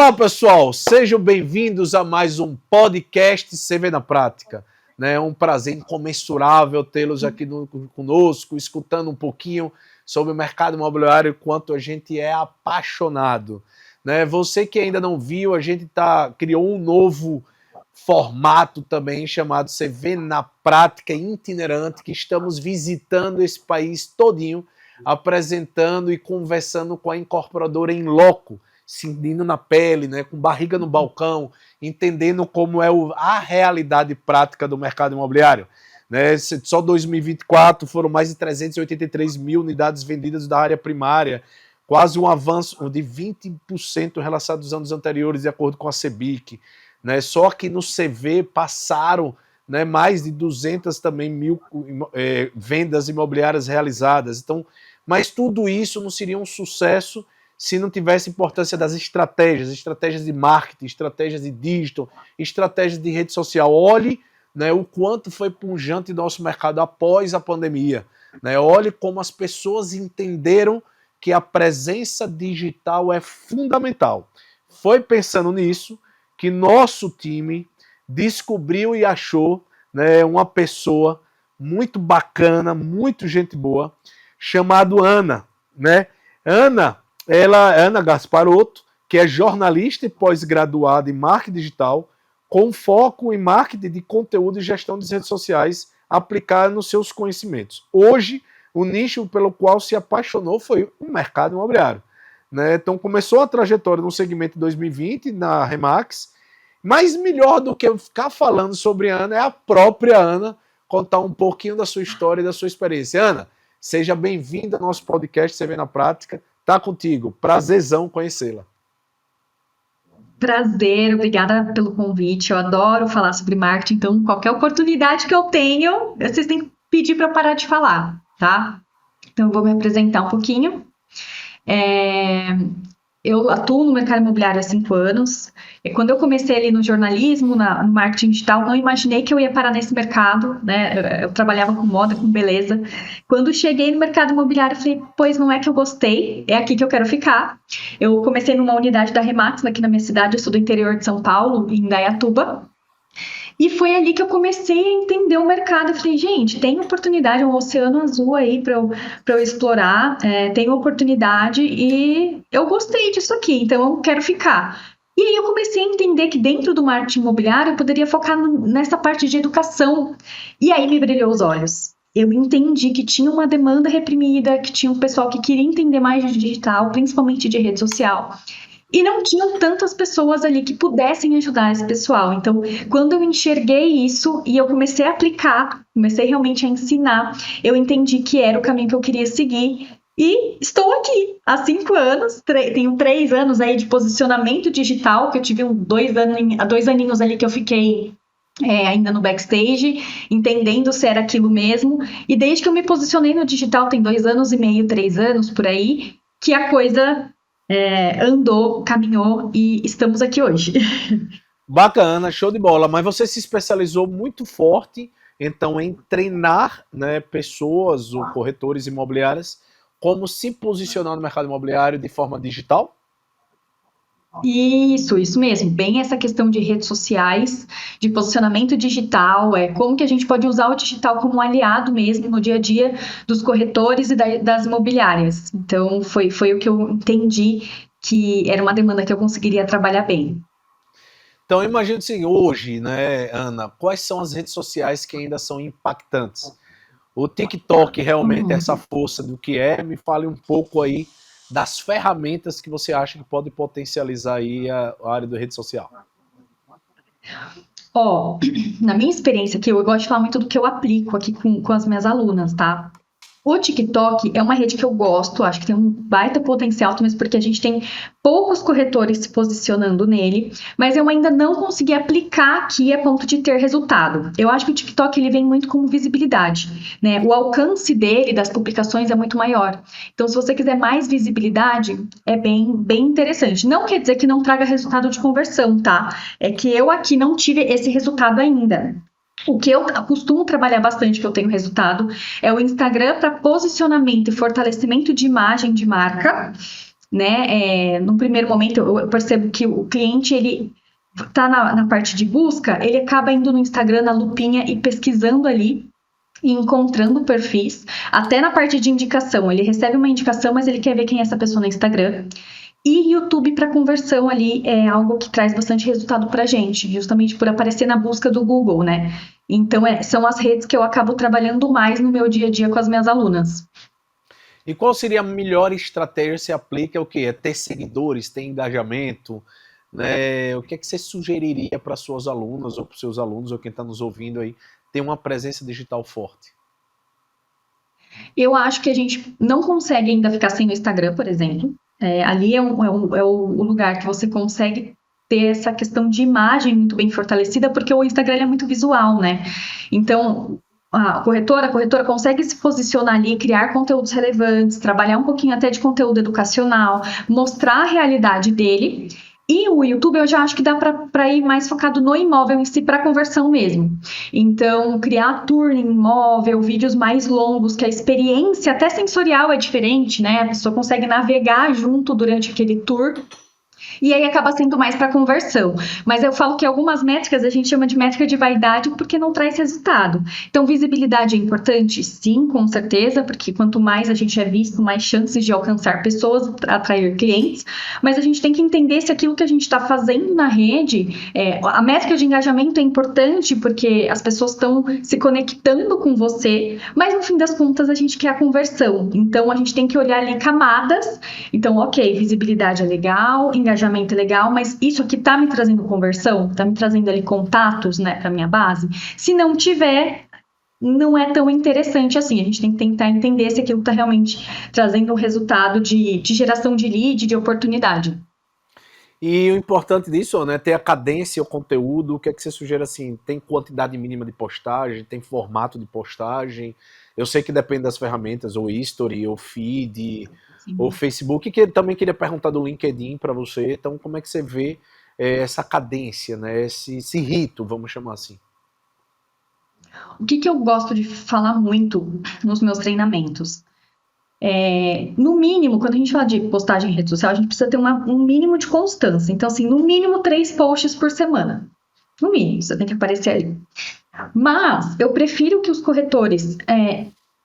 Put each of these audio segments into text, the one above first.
Olá, pessoal, sejam bem-vindos a mais um podcast CV na Prática. É um prazer incomensurável tê-los aqui conosco, escutando um pouquinho sobre o mercado imobiliário, quanto a gente é apaixonado. Você que ainda não viu, a gente criou um novo formato também chamado CV na Prática itinerante, que estamos visitando esse país todinho, apresentando e conversando com a incorporadora em loco, sentindo na pele, com barriga no balcão, entendendo como é a realidade prática do mercado imobiliário. Só 2024 foram mais de 383 mil unidades vendidas da área primária, quase um avanço de 20% em relação aos anos anteriores, de acordo com a CEBIC. Só que no CV passaram mais de 200 também mil vendas imobiliárias realizadas. Então, mas tudo isso não seria um sucesso se não tivesse importância das estratégias de marketing, estratégias de digital, estratégias de rede social. Olhe o quanto foi pujante nosso mercado após a pandemia. Olhe como as pessoas entenderam que a presença digital é fundamental. Foi pensando nisso que nosso time descobriu e achou uma pessoa muito bacana, muito gente boa, chamada Ana. Ana Gasparotto, que é jornalista e pós-graduada em marketing digital, com foco em marketing de conteúdo e gestão das redes sociais, aplicada nos seus conhecimentos. Hoje, o nicho pelo qual se apaixonou foi o mercado imobiliário. Então, começou a trajetória no segmento de 2020, na Remax, mas melhor do que eu ficar falando sobre a Ana é a própria Ana contar um pouquinho da sua história e da sua experiência. Ana, seja bem-vinda ao nosso podcast CV na Prática. Tá contigo. Prazerzão conhecê-la. Prazer, obrigada pelo convite. Eu adoro falar sobre marketing, então qualquer oportunidade que eu tenho, vocês têm que pedir para eu parar de falar, tá? Então eu vou me apresentar um pouquinho. Eu atuo no mercado imobiliário há 5 anos. E quando eu comecei ali no jornalismo, no marketing digital, não imaginei que eu ia parar nesse mercado, Eu trabalhava com moda, com beleza. Quando cheguei no mercado imobiliário, eu falei, pois não é que eu gostei, é aqui que eu quero ficar. Eu comecei numa unidade da Remax, aqui na minha cidade, eu sou do interior de São Paulo, em Indaiatuba. E foi ali que eu comecei a entender o mercado. Eu falei, gente, tem oportunidade, um oceano azul aí para eu explorar, tem oportunidade e eu gostei disso aqui, então eu quero ficar. E aí eu comecei a entender que dentro do marketing imobiliário eu poderia focar nessa parte de educação. E aí me brilhou os olhos. Eu entendi que tinha uma demanda reprimida, que tinha um pessoal que queria entender mais de digital, principalmente de rede social. E não tinham tantas pessoas ali que pudessem ajudar esse pessoal. Então, quando eu enxerguei isso e eu comecei a aplicar, comecei realmente a ensinar, eu entendi que era o caminho que eu queria seguir. E estou aqui há 5 anos, tenho 3 anos aí de posicionamento digital, que eu tive 2 aninhos ali que eu fiquei ainda no backstage, entendendo se era aquilo mesmo. E desde que eu me posicionei no digital, tem 2 anos e meio, 3 anos por aí, que a coisa andou, caminhou e estamos aqui hoje. Bacana, show de bola. Mas você se especializou muito forte, então, em treinar pessoas ou corretores imobiliários como se posicionar no mercado imobiliário de forma digital? Isso mesmo, bem essa questão de redes sociais, de posicionamento digital, como que a gente pode usar o digital como um aliado mesmo no dia a dia dos corretores e das imobiliárias. Então, foi o que eu entendi que era uma demanda que eu conseguiria trabalhar bem. Então, imagino assim, hoje, Ana, quais são as redes sociais que ainda são impactantes? O TikTok realmente é essa força do que é? Me fale um pouco aí das ferramentas que você acha que pode potencializar aí a área da rede social. Na minha experiência aqui, eu gosto de falar muito do que eu aplico aqui com as minhas alunas, tá? O TikTok é uma rede que eu gosto, acho que tem um baita potencial, mas porque a gente tem poucos corretores se posicionando nele, mas eu ainda não consegui aplicar aqui a ponto de ter resultado. Eu acho que o TikTok ele vem muito como visibilidade, O alcance dele, das publicações, é muito maior. Então, se você quiser mais visibilidade, é bem interessante. Não quer dizer que não traga resultado de conversão, tá? É que eu aqui não tive esse resultado ainda. O que eu costumo trabalhar bastante, que eu tenho resultado, é o Instagram para posicionamento e fortalecimento de imagem de marca. né? No primeiro momento, eu percebo que o cliente, ele tá na parte de busca, ele acaba indo no Instagram, na lupinha e pesquisando ali e encontrando perfis, até na parte de indicação. Ele recebe uma indicação, mas ele quer ver quem é essa pessoa no Instagram. E YouTube para conversão ali é algo que traz bastante resultado para a gente, justamente por aparecer na busca do Google, né? Então, são as redes que eu acabo trabalhando mais no meu dia a dia com as minhas alunas. E qual seria a melhor estratégia que você aplica? É o quê? É ter seguidores, ter engajamento, né? O que é que você sugeriria para suas alunas ou para os seus alunos ou quem está nos ouvindo aí ter uma presença digital forte? Eu acho que a gente não consegue ainda ficar sem o Instagram, por exemplo. Ali é o lugar que você consegue ter essa questão de imagem muito bem fortalecida, porque o Instagram é muito visual, né? Então, a corretora consegue se posicionar ali, criar conteúdos relevantes, trabalhar um pouquinho até de conteúdo educacional, mostrar a realidade dele. E o YouTube eu já acho que dá para ir mais focado no imóvel em si, para conversão mesmo. Então, criar tour em imóvel, vídeos mais longos, que a experiência até sensorial é diferente, né? A pessoa consegue navegar junto durante aquele tour. E aí acaba sendo mais para conversão. Mas eu falo que algumas métricas a gente chama de métrica de vaidade porque não traz resultado. Então, visibilidade é importante? Sim, com certeza, porque quanto mais a gente é visto, mais chances de alcançar pessoas, atrair clientes. Mas a gente tem que entender se aquilo que a gente está fazendo na rede, a métrica de engajamento é importante porque as pessoas estão se conectando com você, mas no fim das contas a gente quer a conversão. Então, a gente tem que olhar ali camadas. Então, ok, visibilidade é legal, engajamento é legal, mas isso aqui tá me trazendo conversão? Tá me trazendo ali contatos, né, para minha base? Se não tiver, não é tão interessante assim. A gente tem que tentar entender se aquilo tá realmente trazendo um resultado de geração de lead, de oportunidade. E o importante disso, né, ter a cadência, o conteúdo, o que é que você sugere assim? Tem quantidade mínima de postagem, tem formato de postagem? Eu sei que depende das ferramentas, ou History, ou Feed, ou Sim. Facebook, que também queria perguntar do LinkedIn para você. Então, como é que você vê essa cadência, né, esse rito, vamos chamar assim? O que eu gosto de falar muito nos meus treinamentos? No mínimo, quando a gente fala de postagem em rede social, a gente precisa ter um mínimo de constância. Então, assim, no mínimo 3 posts por semana. No mínimo, você tem que aparecer ali. Mas eu prefiro que os corretores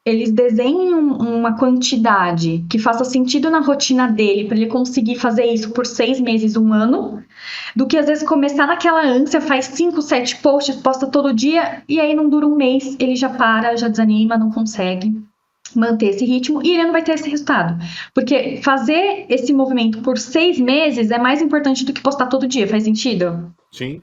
eles desenhem uma quantidade que faça sentido na rotina dele para ele conseguir fazer isso por 6 meses, um ano, do que às vezes começar naquela ânsia, faz 5, 7 posts, posta todo dia e aí não dura um mês, ele já para, já desanima, não consegue manter esse ritmo e ele não vai ter esse resultado. Porque fazer esse movimento por 6 meses é mais importante do que postar todo dia, faz sentido? Sim.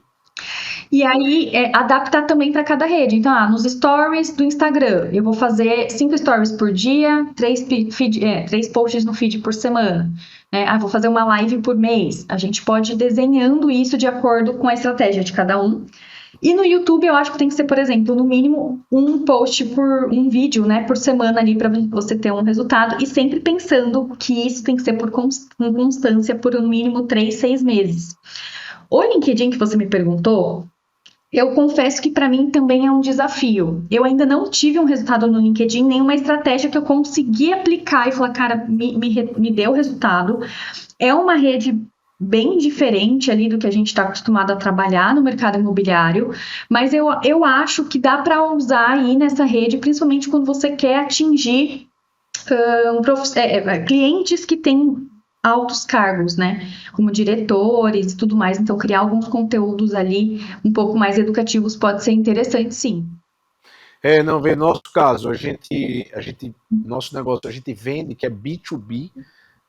E aí, adaptar também para cada rede. Então, nos stories do Instagram, eu vou fazer 5 stories por dia, 3 posts no feed por semana. Vou fazer uma live por mês. A gente pode ir desenhando isso de acordo com a estratégia de cada um. E no YouTube, eu acho que tem que ser, por exemplo, no mínimo um vídeo, né, por semana ali para você ter um resultado. E sempre pensando que isso tem que ser com constância por no mínimo 3, 6 meses. O LinkedIn que você me perguntou, eu confesso que para mim também é um desafio. Eu ainda não tive um resultado no LinkedIn, nenhuma estratégia que eu consegui aplicar e falar, cara, me deu resultado. É uma rede bem diferente ali do que a gente está acostumado a trabalhar no mercado imobiliário, mas eu acho que dá para usar aí nessa rede, principalmente quando você quer atingir clientes que têm altos cargos, né? Como diretores e tudo mais. Então, criar alguns conteúdos ali um pouco mais educativos pode ser interessante, sim. Não, vê, nosso caso, nosso negócio, a gente vende, que é B2B,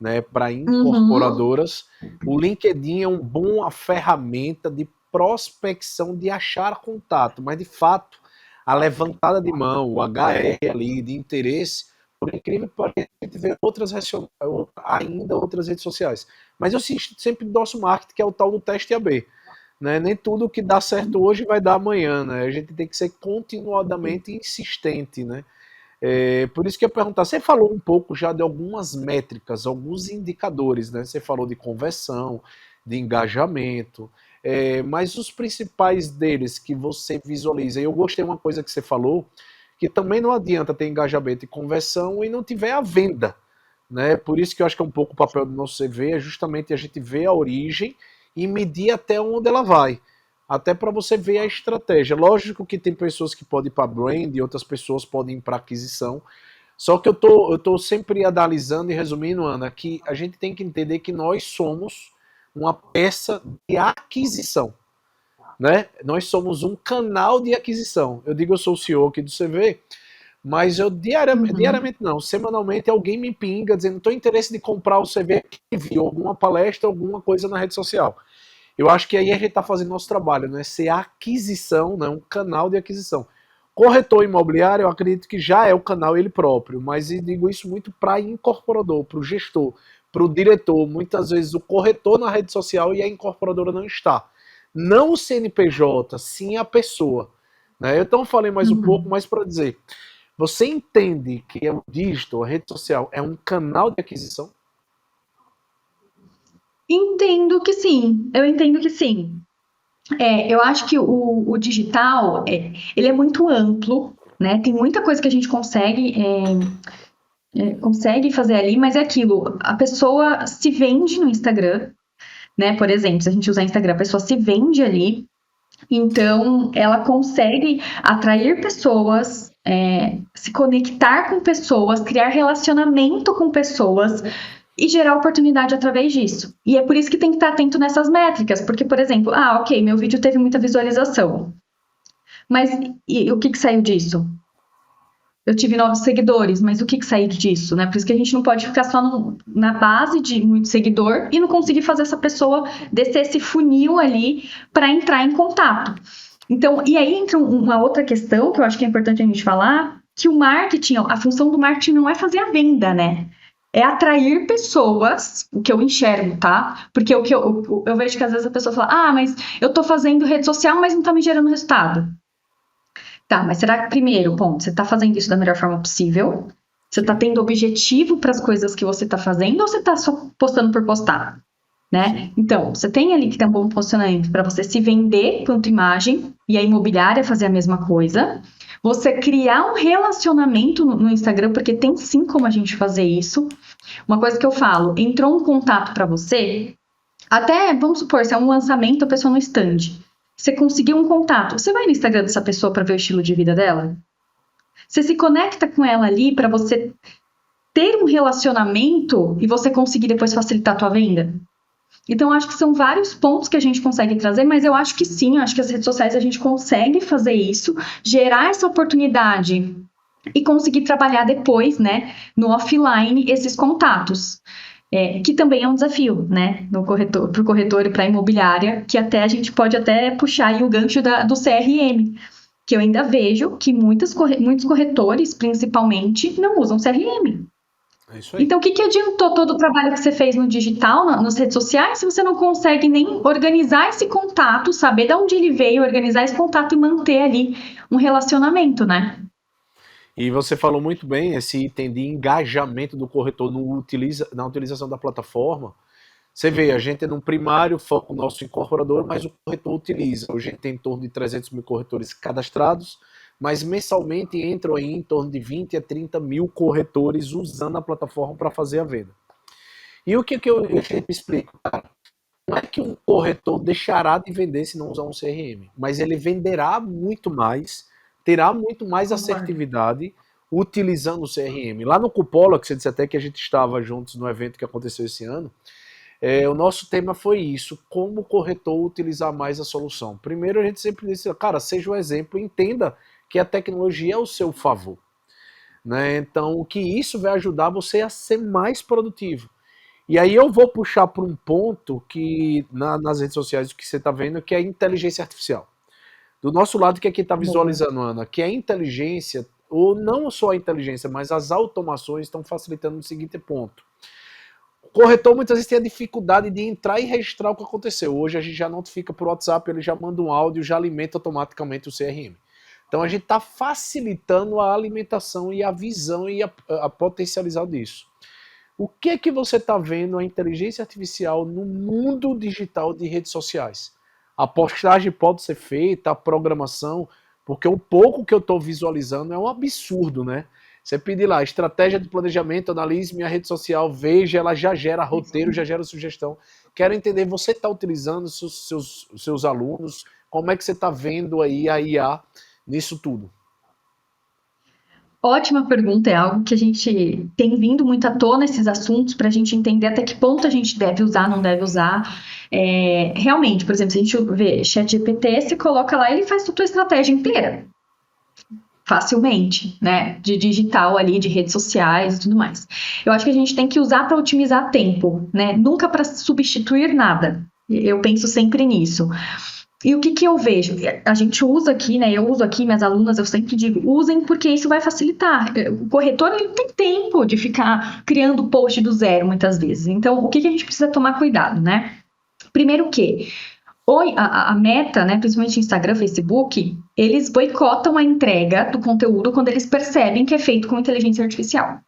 né, para Uhum. incorporadoras. O LinkedIn é uma boa ferramenta de prospecção, de achar contato, mas de fato, a levantada de mão, o HR ali, de interesse, por incrível que pareça, a gente vê ainda outras redes sociais. Mas eu sempre do nosso marketing, que é o tal do teste AB. Né? Nem tudo que dá certo hoje vai dar amanhã, né? A gente tem que ser continuadamente insistente, né? Por isso que eu ia perguntar, você falou um pouco já de algumas métricas, alguns indicadores, né? Você falou de conversão, de engajamento, mas os principais deles que você visualiza, e eu gostei de uma coisa que você falou, que também não adianta ter engajamento e conversão e não tiver a venda, né? Por isso que eu acho que é um pouco o papel do nosso CV, é justamente a gente ver a origem e medir até onde ela vai. Até para você ver a estratégia. Lógico que tem pessoas que podem ir para brand e outras pessoas podem ir para aquisição. Só que eu tô sempre analisando e resumindo, Ana, que a gente tem que entender que nós somos uma peça de aquisição, né? Nós somos um canal de aquisição. Eu digo, eu sou o CEO aqui do CV, mas eu Uhum. diariamente não, semanalmente alguém me pinga dizendo, estou interesse de comprar o CV que viu alguma palestra, alguma coisa na rede social. Eu acho que aí a gente está fazendo nosso trabalho, né? Ser aquisição, né? Um canal de aquisição. Corretor imobiliário, eu acredito que já é o canal ele próprio, mas eu digo isso muito para incorporador, para o gestor, para o diretor. Muitas vezes o corretor na rede social e a incorporadora não está. Não o CNPJ, sim a pessoa. Né? Eu então falei mais um pouco, Uhum. mas para dizer, você entende que o digital, a rede social, é um canal de aquisição? Entendo que sim, eu entendo que sim. Eu acho que o digital, ele é muito amplo, né? Tem muita coisa que a gente consegue fazer ali, mas é aquilo, a pessoa se vende no Instagram, né? Por exemplo, se a gente usar Instagram, a pessoa se vende ali, então ela consegue atrair pessoas, se conectar com pessoas, criar relacionamento com pessoas e gerar oportunidade através disso. E é por isso que tem que estar atento nessas métricas, porque, por exemplo, ok, meu vídeo teve muita visualização, mas e o que que saiu disso? Eu tive novos seguidores, mas o que que saiu disso, né? Por isso que a gente não pode ficar só na base de muito seguidor e não conseguir fazer essa pessoa descer esse funil ali para entrar em contato. Então, e aí entra uma outra questão que eu acho que é importante a gente falar, que o marketing, a função do marketing não é fazer a venda, né? É atrair pessoas, o que eu enxergo, tá? Porque o que eu vejo que às vezes a pessoa fala, mas eu tô fazendo rede social, mas não tá me gerando resultado. Tá, mas será que, primeiro ponto, você está fazendo isso da melhor forma possível? Você está Sim, tendo objetivo para as coisas que você está fazendo ou você está só postando por postar? Né? sim. Então, você tem ali que ter um bom posicionamento para você se vender quanto imagem e a imobiliária fazer a mesma coisa. Você criar um relacionamento no Instagram, porque tem sim como a gente fazer isso. Uma coisa que eu falo, entrou um contato para você, até, vamos supor, se é um lançamento, a pessoa no stand. Você conseguiu um contato. Você vai no Instagram dessa pessoa para ver o estilo de vida dela? Você se conecta com ela ali para você ter um relacionamento e você conseguir depois facilitar a tua venda? Então, acho que são vários pontos que a gente consegue trazer, mas eu acho que sim, eu acho que as redes sociais a gente consegue fazer isso, gerar essa oportunidade e conseguir trabalhar depois, né, no offline, esses contatos. Que também é um desafio, né, no corretor, para o corretor e para a imobiliária, que até a gente pode até puxar aí o gancho do CRM, que eu ainda vejo que muitos corretores, principalmente, não usam CRM. É isso aí. Então, o que adiantou todo o trabalho que você fez no digital, nas redes sociais, se você não consegue nem organizar esse contato, saber de onde ele veio, organizar esse contato e manter ali um relacionamento, né? E você falou muito bem esse item de engajamento do corretor na utilização da plataforma. Você vê, a gente é num primário foco nosso incorporador, mas o corretor utiliza. Hoje a gente tem em torno de 300 mil corretores cadastrados, mas mensalmente entram aí em torno de 20 a 30 mil corretores usando a plataforma para fazer a venda. E o que eu sempre explico? Não é que um corretor deixará de vender se não usar um CRM, mas ele venderá muito mais, terá muito mais Concordo. assertividade utilizando o CRM. Lá no Cupola, que você disse até que a gente estava juntos no evento que aconteceu esse ano, o nosso tema foi isso, como o corretor utilizar mais a solução. Primeiro a gente sempre disse, cara, seja o exemplo, entenda que a tecnologia é ao seu favor. Né? Então, o que isso vai ajudar você a ser mais produtivo. E aí eu vou puxar para um ponto que nas redes sociais o que você está vendo, que é a inteligência artificial. Do nosso lado, o que aqui está Boa. visualizando, Ana? Que a inteligência, ou não só a inteligência, mas as automações estão facilitando o seguinte ponto. O corretor muitas vezes tem a dificuldade de entrar e registrar o que aconteceu. Hoje a gente já notifica por WhatsApp, ele já manda um áudio, já alimenta automaticamente o CRM. Então a gente está facilitando a alimentação e a visão e a potencializar disso. O que é que você está vendo a inteligência artificial no mundo digital de redes sociais? A postagem pode ser feita, a programação, porque o pouco que eu estou visualizando é um absurdo, né? Você pedir lá, estratégia de planejamento, analise minha rede social, veja, ela já gera roteiro, já gera sugestão. Quero entender, você está utilizando seus alunos, como é que você está vendo aí a IA nisso tudo? Ótima pergunta, é algo que a gente tem vindo muito à tona esses assuntos para a gente entender até que ponto a gente deve usar, não deve usar. Realmente, por exemplo, se a gente vê ChatGPT, você coloca lá, ele faz toda a estratégia inteira, facilmente, né? De digital ali, de redes sociais e tudo mais. Eu acho que a gente tem que usar para otimizar tempo, né? Nunca para substituir nada. Eu penso sempre nisso. E o que eu vejo? A gente usa aqui, né? Eu uso aqui, minhas alunas, eu sempre digo, usem porque isso vai facilitar. O corretor, ele não tem tempo de ficar criando post do zero, muitas vezes. Então, o que a gente precisa tomar cuidado, né? Primeiro que a Meta, né, principalmente Instagram, Facebook, eles boicotam a entrega do conteúdo quando eles percebem que é feito com inteligência artificial.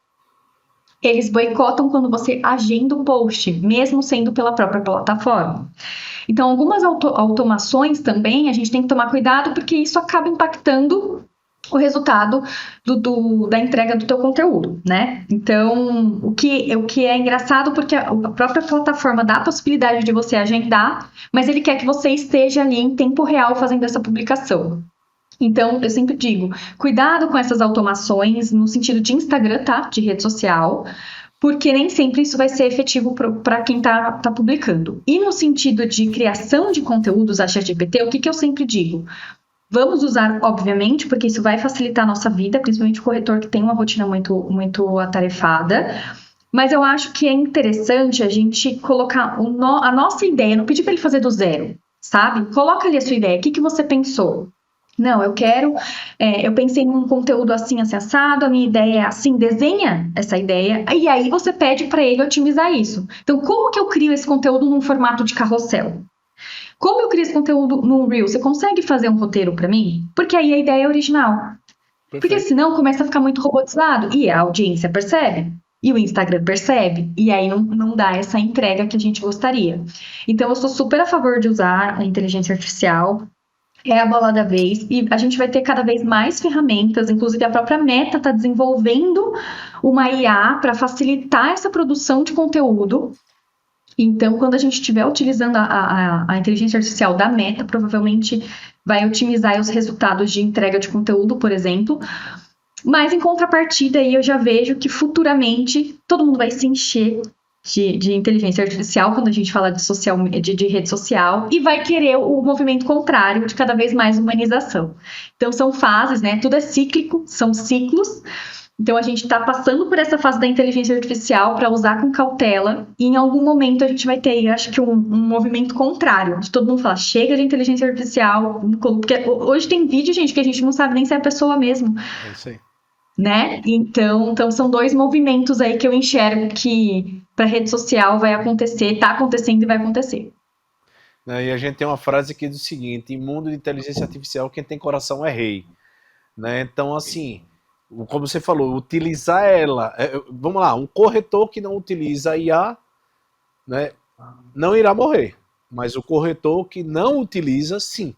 Eles boicotam quando você agenda um post, mesmo sendo pela própria plataforma. Então, algumas automações também a gente tem que tomar cuidado porque isso acaba impactando o resultado da entrega do teu conteúdo, né? Então, o que é engraçado porque a própria plataforma dá a possibilidade de você agendar, mas ele quer que você esteja ali em tempo real fazendo essa publicação. Então, eu sempre digo, cuidado com essas automações no sentido de Instagram, tá? De rede social, porque nem sempre isso vai ser efetivo para quem tá publicando. E no sentido de criação de conteúdos a ChatGPT, o que eu sempre digo? Vamos usar, obviamente, porque isso vai facilitar a nossa vida, principalmente o corretor que tem uma rotina muito atarefada. Mas eu acho que é interessante a gente colocar a nossa ideia, não pedir para ele fazer do zero, sabe? Coloca ali a sua ideia, o que você pensou? Não, eu pensei num conteúdo assim, assado, a minha ideia é assim, desenha essa ideia, e aí você pede para ele otimizar isso. Então, como que eu crio esse conteúdo num formato de carrossel? Como eu crio esse conteúdo num Reel? Você consegue fazer um roteiro para mim? Porque aí a ideia é original. Perfeito. Porque senão começa a ficar muito robotizado, e a audiência percebe, e o Instagram percebe, e aí não dá essa entrega que a gente gostaria. Então, eu sou super a favor de usar a inteligência artificial, é a bola da vez, e a gente vai ter cada vez mais ferramentas, inclusive a própria Meta está desenvolvendo uma IA para facilitar essa produção de conteúdo. Então, quando a gente estiver utilizando a inteligência artificial da Meta, provavelmente vai otimizar os resultados de entrega de conteúdo, por exemplo. Mas, em contrapartida, aí eu já vejo que futuramente todo mundo vai se encher de inteligência artificial quando a gente fala de rede social e vai querer o movimento contrário de cada vez mais humanização. Então são fases, né? Tudo é cíclico, são ciclos. Então a gente está passando por essa fase da inteligência artificial para usar com cautela e em algum momento a gente vai ter, acho que um movimento contrário, de todo mundo falar, chega de inteligência artificial, porque hoje tem vídeo, gente, que a gente não sabe nem se é a pessoa mesmo. É isso aí. Né? Então são dois movimentos aí que eu enxergo que para rede social vai acontecer, está acontecendo e vai acontecer. E a gente tem uma frase aqui do seguinte: em mundo de inteligência artificial, quem tem coração é rei. Né? Então, assim, como você falou, utilizar ela. Vamos lá, um corretor que não utiliza a IA, né, não irá morrer. Mas o corretor que não utiliza, sim.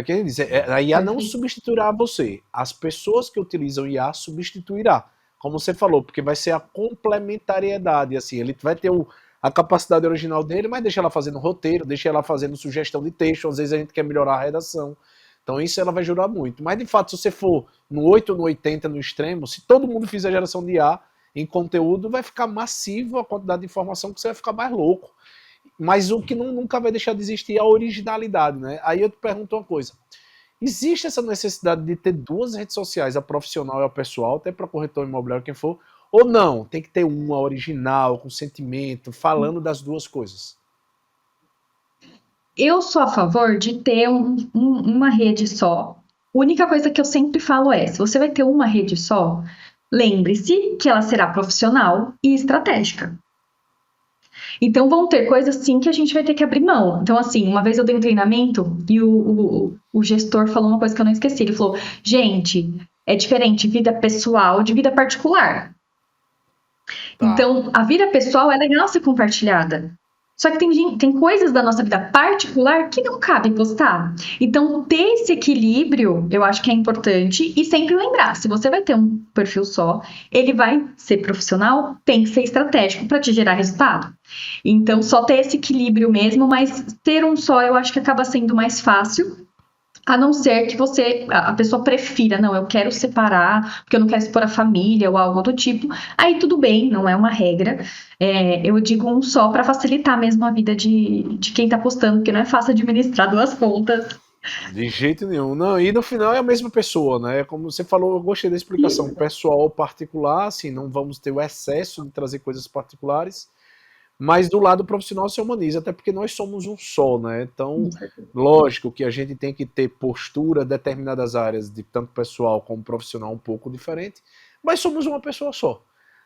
Quer dizer, a IA não substituirá você. As pessoas que utilizam IA substituirá. Como você falou, porque vai ser a complementariedade. Assim, ele vai ter a capacidade original dele, mas deixa ela fazendo roteiro, deixa ela fazendo sugestão de texto. Às vezes a gente quer melhorar a redação. Então isso ela vai ajudar muito. Mas de fato, se você for no 8 ou no 80 no extremo, se todo mundo fizer geração de IA em conteúdo, vai ficar massivo a quantidade de informação que você vai ficar mais louco. Mas o que nunca vai deixar de existir é a originalidade, né? Aí eu te pergunto uma coisa. Existe essa necessidade de ter duas redes sociais, a profissional e a pessoal, até para corretor imobiliário, quem for, ou não? Tem que ter uma original, com sentimento, falando das duas coisas. Eu sou a favor de ter uma rede só. A única coisa que eu sempre falo é, se você vai ter uma rede só, lembre-se que ela será profissional e estratégica. Então, vão ter coisas, sim, que a gente vai ter que abrir mão. Então, assim, uma vez eu dei um treinamento e o gestor falou uma coisa que eu não esqueci. Ele falou, gente, é diferente vida pessoal de vida particular. Tá. Então, a vida pessoal é legal ser compartilhada. Só que tem coisas da nossa vida particular que não cabe postar. Então, ter esse equilíbrio, eu acho que é importante. E sempre lembrar, se você vai ter um perfil só, ele vai ser profissional, tem que ser estratégico para te gerar resultado. Então, só ter esse equilíbrio mesmo, mas ter um só, eu acho que acaba sendo mais fácil. A não ser que a pessoa prefira, não, eu quero separar, porque eu não quero expor a família ou algo do tipo. Aí tudo bem, não é uma regra. Eu digo um só para facilitar mesmo a vida de quem está postando, porque não é fácil administrar duas contas. De jeito nenhum. Não, e no final é a mesma pessoa, né? Como você falou, eu gostei da explicação. Pessoal particular, assim, não vamos ter o excesso de trazer coisas particulares. Mas do lado profissional se humaniza, até porque nós somos um só, né? Então, lógico que a gente tem que ter postura em determinadas áreas, de tanto pessoal como profissional, um pouco diferente, mas somos uma pessoa só.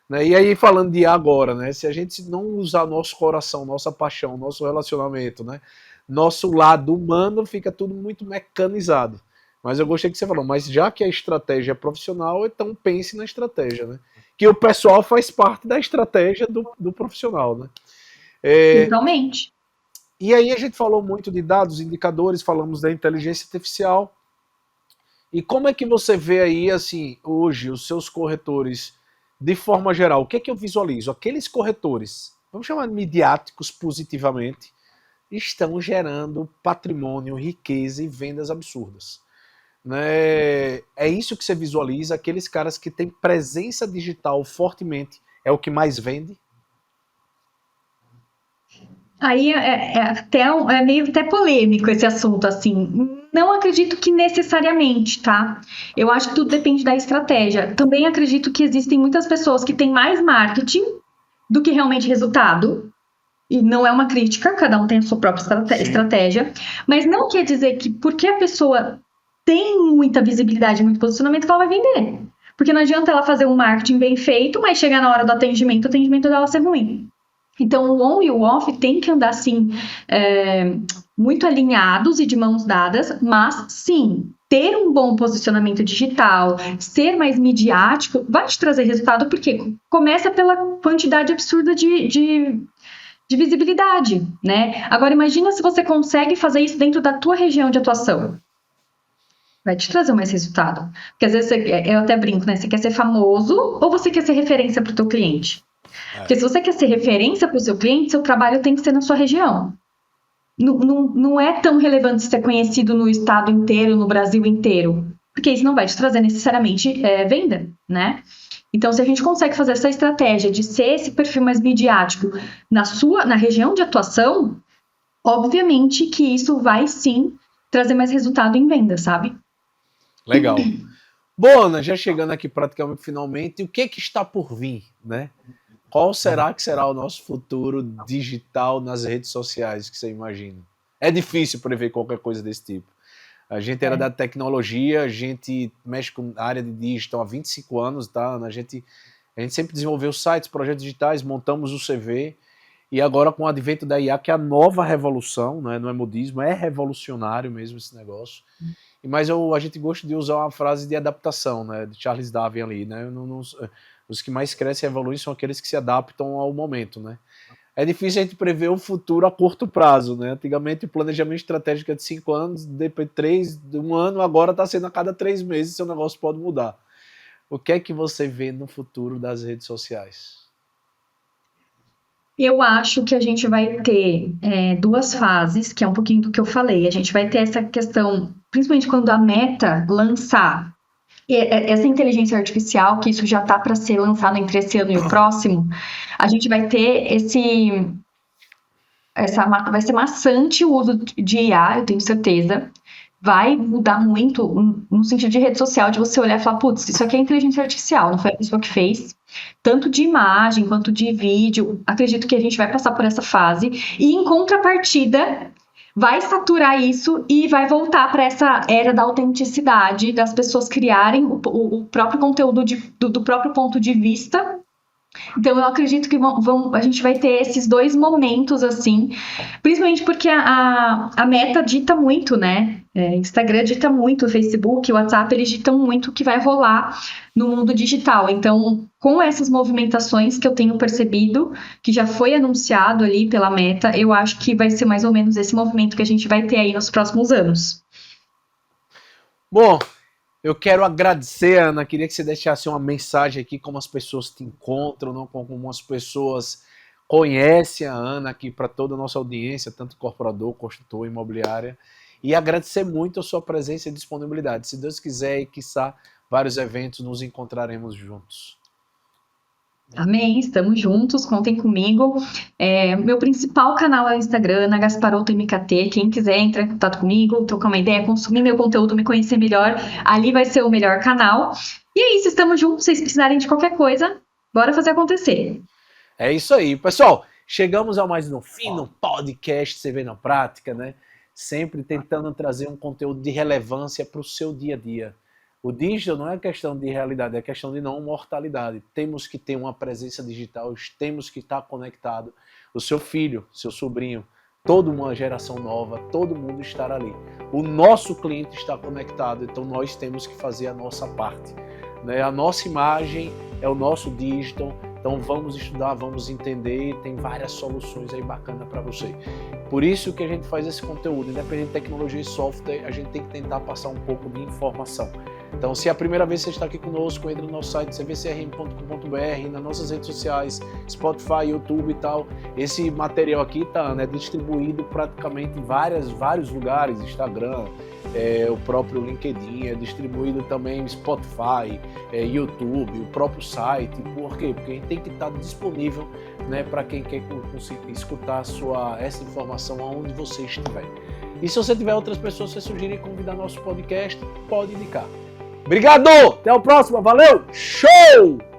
Né? E aí, falando de agora, né? Se a gente não usar nosso coração, nossa paixão, nosso relacionamento, né? Nosso lado humano, fica tudo muito mecanizado. Mas eu gostei que você falou, mas já que a estratégia é profissional, então pense na estratégia, né? Que o pessoal faz parte da estratégia do profissional, né? Totalmente. E aí a gente falou muito de dados, indicadores, falamos da inteligência artificial. E como é que você vê aí, assim, hoje, os seus corretores, de forma geral? O que é que eu visualizo? Aqueles corretores, vamos chamar de midiáticos positivamente, estão gerando patrimônio, riqueza e vendas absurdas. Né? É isso que você visualiza, aqueles caras que têm presença digital fortemente, é o que mais vende? Aí é meio até polêmico esse assunto, assim. Não acredito que necessariamente, tá? Eu acho que tudo depende da estratégia. Também acredito que existem muitas pessoas que têm mais marketing do que realmente resultado. E não é uma crítica, cada um tem a sua própria estratégia. Mas não quer dizer que porque a pessoa tem muita visibilidade, muito posicionamento, que ela vai vender. Porque não adianta ela fazer um marketing bem feito, mas chegar na hora do atendimento, o atendimento dela ser ruim. Então, o on e o off tem que andar, assim, muito alinhados e de mãos dadas, mas, sim, ter um bom posicionamento digital, ser mais midiático, vai te trazer resultado, porque começa pela quantidade absurda de visibilidade, né? Agora, imagina se você consegue fazer isso dentro da tua região de atuação. Vai te trazer mais resultado. Porque, às vezes, eu até brinco, né? Você quer ser famoso ou você quer ser referência para o teu cliente? Porque se você quer ser referência para o seu cliente, seu trabalho tem que ser na sua região. Não é tão relevante ser conhecido no estado inteiro, no Brasil inteiro, porque isso não vai te trazer necessariamente venda, né? Então, se a gente consegue fazer essa estratégia de ser esse perfil mais midiático na região de atuação, obviamente que isso vai sim trazer mais resultado em venda, sabe? Legal. Bom, Ana, já chegando aqui praticamente finalmente, o que está por vir, né? Qual será que será o nosso futuro digital nas redes sociais que você imagina? É difícil prever qualquer coisa desse tipo. A gente era da tecnologia, a gente mexe com a área de digital há 25 anos, tá, Ana? A gente sempre desenvolveu sites, projetos digitais, montamos o CV, e agora com o advento da IA, que é a nova revolução, né? Não é modismo, é revolucionário mesmo esse negócio. Mas a gente gosta de usar uma frase de adaptação, né? De Charles Darwin ali, né? Os que mais crescem e evoluem são aqueles que se adaptam ao momento, né? É difícil a gente prever o futuro a curto prazo, né? Antigamente o planejamento estratégico é de 5 anos, depois 3, de 1 ano, agora está sendo a cada 3 meses, seu negócio pode mudar. O que é que você vê no futuro das redes sociais? Eu acho que a gente vai ter duas fases, que é um pouquinho do que eu falei. A gente vai ter essa questão, principalmente quando a Meta lançar essa inteligência artificial, que isso já está para ser lançado entre esse ano e o próximo, a gente vai ter vai ser maçante o uso de IA, eu tenho certeza. Vai mudar muito no sentido de rede social, de você olhar e falar, putz, isso aqui é inteligência artificial, não foi a pessoa que fez. Tanto de imagem quanto de vídeo, acredito que a gente vai passar por essa fase. E em contrapartida, vai saturar isso e vai voltar para essa era da autenticidade, das pessoas criarem o próprio conteúdo do próprio ponto de vista Então, eu acredito que a gente vai ter esses dois momentos, assim, principalmente porque a Meta dita muito, né? Instagram dita muito, o Facebook, o WhatsApp, eles ditam muito o que vai rolar no mundo digital. Então, com essas movimentações que eu tenho percebido, que já foi anunciado ali pela Meta, eu acho que vai ser mais ou menos esse movimento que a gente vai ter aí nos próximos anos. Bom, eu quero agradecer, Ana. Queria que você deixasse uma mensagem aqui, como as pessoas te encontram, não? Como as pessoas conhecem a Ana aqui para toda a nossa audiência, tanto incorporador, construtor, imobiliária. E agradecer muito a sua presença e disponibilidade. Se Deus quiser e quiçá vários eventos, nos encontraremos juntos. Amém, estamos juntos, contem comigo. Meu principal canal é o Instagram, Ana Gasparotto MKT. Quem quiser entrar em contato comigo, trocar uma ideia, consumir meu conteúdo, me conhecer melhor, ali vai ser o melhor canal. E é isso, estamos juntos. Se vocês precisarem de qualquer coisa, bora fazer acontecer. É isso aí, pessoal. Chegamos a mais um fim no podcast CV na Prática, né? Sempre tentando trazer um conteúdo de relevância para o seu dia a dia. O digital não é questão de realidade, é questão de não mortalidade. Temos que ter uma presença digital, temos que estar conectado. O seu filho, seu sobrinho, toda uma geração nova, todo mundo estar ali. O nosso cliente está conectado, então nós temos que fazer a nossa parte. Né? A nossa imagem é o nosso digital, então vamos estudar, vamos entender, tem várias soluções aí bacanas para você. Por isso que a gente faz esse conteúdo, independente de tecnologia e software, a gente tem que tentar passar um pouco de informação. Então, se é a primeira vez que você está aqui conosco, entre no nosso site cvcrm.com.br, nas nossas redes sociais, Spotify, YouTube e tal. Esse material aqui tá, né, distribuído praticamente em vários lugares, Instagram, o próprio LinkedIn, é distribuído também em Spotify, YouTube, o próprio site. Por quê? Porque a gente tem que estar disponível, né, para quem quer conseguir escutar essa informação aonde você estiver. E se você tiver outras pessoas que você sugerir convidar nosso podcast, pode indicar. Obrigado! Até a próxima, valeu! Show!